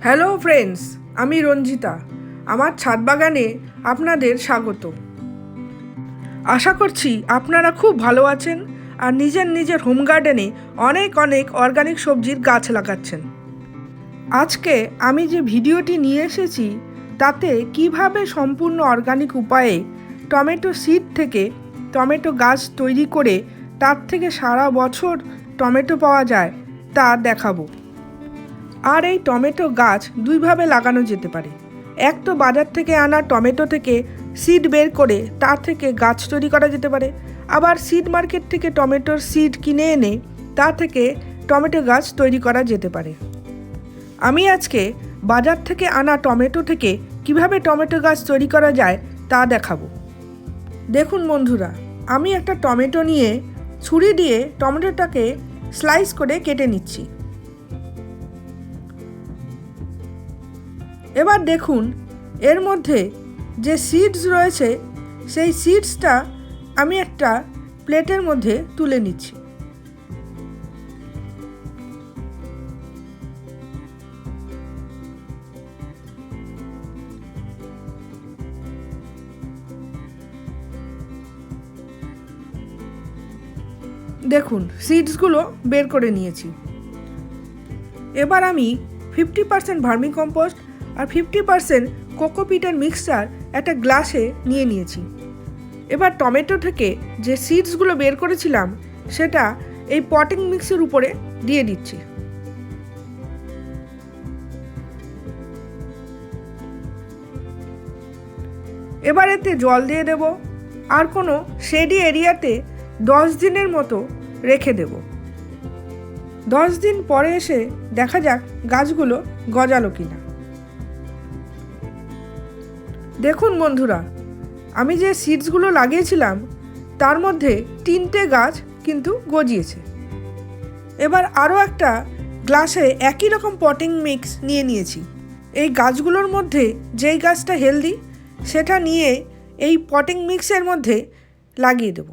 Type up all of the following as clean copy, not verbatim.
Hello friends, আমি রঞ্জিতা। আমার ছাদ বাগানে আপনাদের স্বাগত। আশা করছি আপনারা খুব ভালো আছেন আর নিজের হোম গার্ডেনে অনেক অর্গানিক সবজির গাছ লাগাচ্ছেন। আজকে আমি যে ভিডিওটি নিয়ে এসেছি তাতে কিভাবে সম্পূর্ণ অর্গানিক উপায়ে টমেটো সিড থেকে টমেটো গাছ তৈরি করে তার থেকে সারা বছর টমেটো পাওয়া যায় তা দেখাবো। আর এই টমেটো গাছ দুইভাবে লাগানো যেতে পারে। এক তো বাজার থেকে আনা টমেটো থেকে সিড বের করে তার থেকে গাছ তৈরি করা যেতে পারে, আবার সিড মার্কেট থেকে টমেটোর সিড কিনে এনে তা থেকে টমেটো গাছ তৈরি করা যেতে পারে। আমি আজকে বাজার থেকে আনা টমেটো থেকে কিভাবে টমেটো গাছ তৈরি করা যায় তা দেখাবো। দেখুন বন্ধুরা, আমি একটা টমেটো নিয়ে ছুরি দিয়ে টমেটোটাকে স্লাইস করে কেটে নিচ্ছি। এবার দেখুন এর মধ্যে যে সিডস রয়েছে সেই সিডসটা আমি একটা প্লেটের মধ্যে তুলে নিচ্ছি। দেখুন সিডসগুলো বের করে নিয়েছি। এবার আমি 50% ভার্মি কম্পোস্ট আর 50% কোকোপিটের মিক্সচার একটা গ্লাসে নিয়ে নিয়েছি। এবার টমেটো থেকে যে সিডসগুলো বের করেছিলাম সেটা এই পটিং মিক্সের উপরে দিয়ে দিচ্ছি। এবার এতে জল দিয়ে দেব আর কোনো শেডি এরিয়াতে 10 দিনের মতো রেখে দেব। 10 দিন পরে এসে দেখা যাক গাছগুলো গজালো কিনা। দেখুন বন্ধুরা, আমি যে সিডসগুলো লাগিয়েছিলাম তার মধ্যে 3টে গাছ কিন্তু গজিয়েছে। এবার আরও একটা গ্লাসে একই রকম পটিং মিক্স নিয়ে নিয়েছি। এই গাছগুলোর মধ্যে যেই গাছটা হেলদি সেটা নিয়ে এই পটিং মিক্সের মধ্যে লাগিয়ে দেব।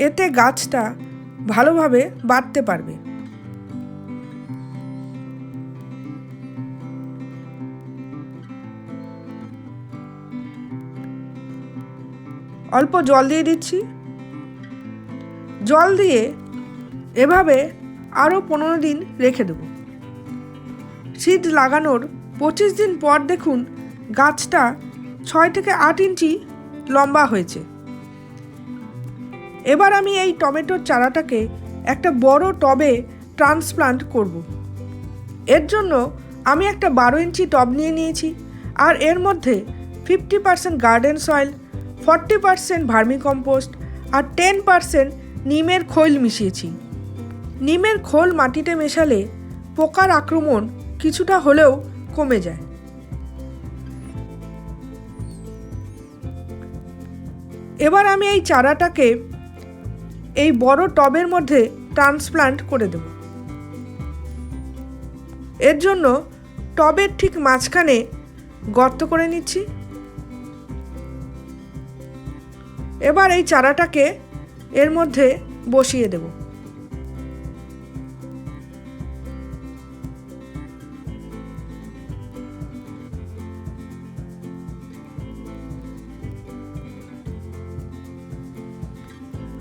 এতে গাছটা ভালোভাবে বাড়তে পারবে। অল্প জল দিয়ে দিচ্ছি। জল দিয়ে এভাবে আরও 15 দিন রেখে দেব। সিড লাগানোর 25 দিন পর দেখুন গাছটা 6 থেকে 8 ইঞ্চি লম্বা হয়েছে। এবার আমি এই টমেটোর চারাটাকে একটা বড় টবে ট্রান্সপ্লান্ট করব। এর জন্য আমি একটা 12 ইঞ্চি টব নিয়ে নিয়েছি আর এর মধ্যে 50% গার্ডেন সয়েল, 40% ভার্মি কম্পোস্ট আর 10% নিমের খোল মিশিয়েছি। নিমের খোল মাটিতে মেশালে পোকার আক্রমণ কিছুটা হলেও কমে যায়। এবার আমি এই চারাটাকে এই বড় টবের মধ্যে ট্রান্সপ্লান্ট করে দেব। এর জন্য টবের ঠিক মাঝখানে গর্ত করে নিচ্ছি। এবার এই চারাটাকে এর মধ্যে বসিয়ে দেব।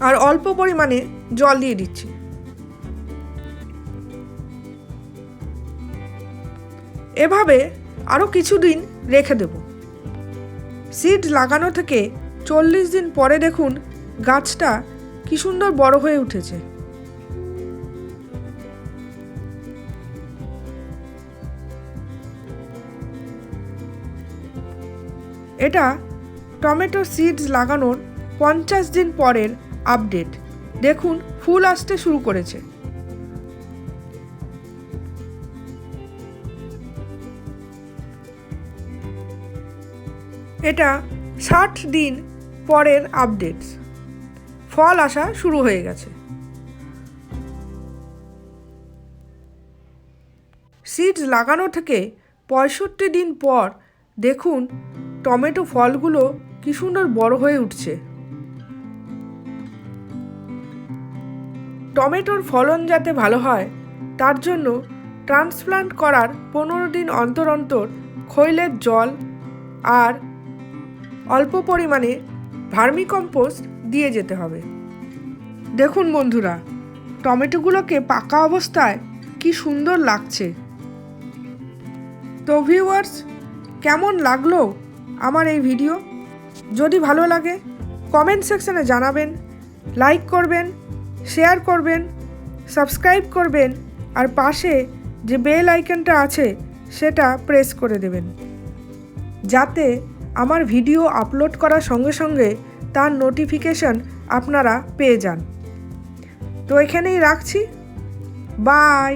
আর অল্প পরিমাণে জল দিয়ে দিচ্ছি। এভাবে আরও কিছুদিন রেখে দেব। সিড লাগানো থেকে 40 দিন পরে দেখুন গাছটা কি সুন্দর বড় হয়ে উঠেছে। এটা টমেটো সিডস লাগানোর 50 দিন পরের আপডেট। দেখুন ফুল আসতে শুরু করেছে। এটা 60 দিন পরের আপডেট। ফল আসা শুরু হয়ে গেছে। সিডস লাগানো থেকে 65 দিন পর দেখুন টমেটো ফলগুলো কি সুন্দর বড় হয়ে উঠছে। টমেটোর ফলন যাতে ভালো হয় তার জন্য ট্রান্সপ্লান্ট করার 15 দিন অন্তর অন্তর খৈলের জল আর অল্প পরিমাণে ভার্মিকম্পোস্ট দিয়ে যেতে হবে। দেখুন বন্ধুরা, টমেটোগুলোকে পাকা অবস্থায় কি সুন্দর লাগছে। তো ভিউয়ার্স, কেমন লাগলো আমার এই ভিডিও? যদি ভালো লাগে কমেন্ট সেকশনে জানাবেন, লাইক করবেন, শেয়ার করবেন, সাবস্ক্রাইব করবেন আর পাশে যে বেল আইকনটা আছে সেটা প্রেস করে দেবেন, যাতে আমার ভিডিও আপলোড করার সঙ্গে সঙ্গে তার নোটিফিকেশন আপনারা পেয়ে যান। তো এখানেই রাখছি, বাই।